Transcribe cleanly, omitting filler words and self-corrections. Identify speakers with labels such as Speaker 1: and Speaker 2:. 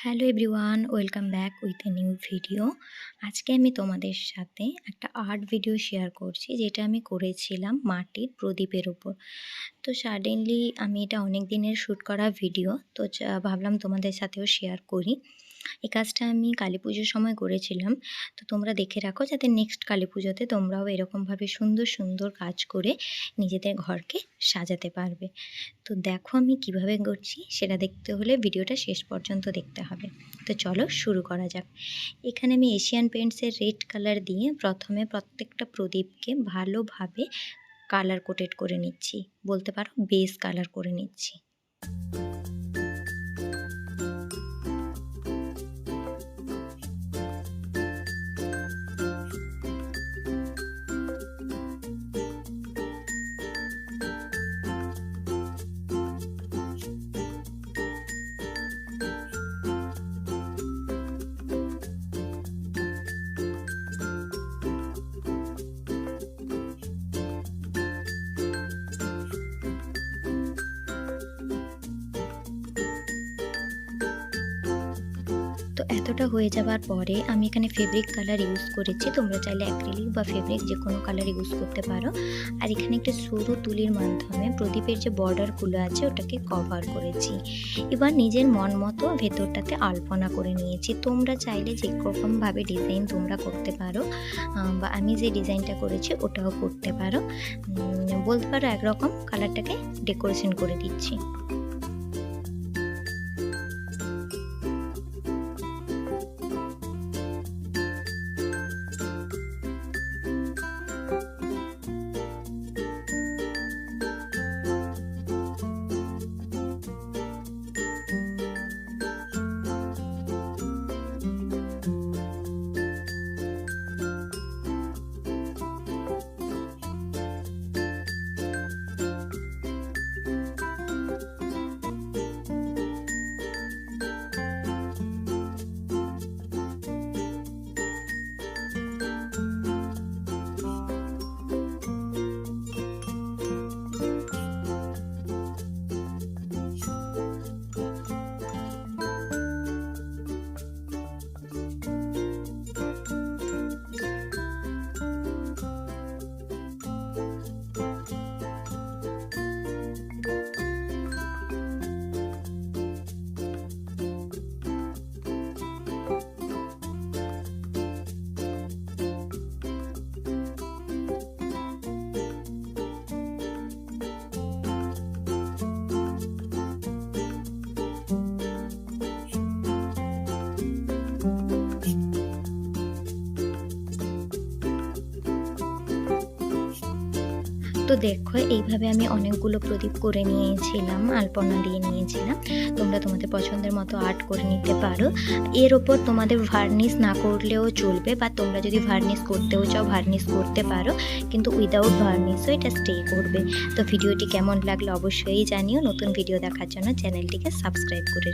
Speaker 1: Hello everyone, welcome back with a new video. আজকে আমি তোমাদের সাথে একটা আর্ট ভিডিও শেয়ার করছি, যেটা আমি করেছিলাম মাটির প্রদীপের উপর। তো সাডেনলি আমি এটা অনেক দিনের শ্যুট করা ভিডিও, তো ভাবলাম তোমাদের সাথেও শেয়ার করি। এই কাজটা আমি কালী পুজোর সময় করেছিলাম, তো তোমরা দেখে রাখো যাতে নেক্সট কালী পুজোতে তোমরাও এরকমভাবে সুন্দর সুন্দর কাজ করে নিজেদের ঘরকে সাজাতে পারবে। তো দেখো আমি কিভাবে করছি সেটা দেখতে হলে ভিডিওটা শেষ পর্যন্ত দেখতে হবে। তো চলো শুরু করা যাক। এখানে আমি এশিয়ান পেইন্টসের রেড কালার দিয়ে প্রথমে প্রত্যেকটা প্রদীপকে ভালোভাবে কালার কোটেড করে নিচ্ছি, বলতে পারো বেস কালার করে নিচ্ছি। তো এতটা হয়ে যাওয়ার পরে আমি এখানে ফেব্রিক কালার ইউজ করেছি, তোমরা চাইলে অ্যাক্রিলিক বা ফেব্রিক যে কোনো কালার ইউজ করতে পারো। আর এখানে একটা সরু তুলির মাধ্যমে প্রদীপের যে বর্ডারগুলো আছে ওটাকে কভার করেছি। এবার নিজের মন মতো ভেতরটাতে আলপনা করে নিয়েছি। তোমরা চাইলে যে রকমভাবে ডিজাইন তোমরা করতে পারো, বা আমি যে ডিজাইনটা করেছি ওটাও করতে পারো, বলতে পারো একরকম কালারটাকে ডেকোরেশন করে দিচ্ছি। তো দেখো এইভাবে আমি অনেকগুলো প্রদীপ করে নিয়েছিলাম, আলপনা দিয়ে নিয়েছিলাম। তোমরা তোমাদের পছন্দের মতো আর্ট করে নিতে পারো। এর ওপর তোমাদের ভার্নিশ না করলেও চলবে, বা তোমরা যদি ভার্নিশ করতেও চাও ভার্নিশ করতে পারো, কিন্তু উইদাউট ভার্নিশও এটা স্টে করবে। তো ভিডিওটি কেমন লাগলো অবশ্যই জানিও। নতুন ভিডিও দেখার জন্য চ্যানেলটিকে সাবস্ক্রাইব করে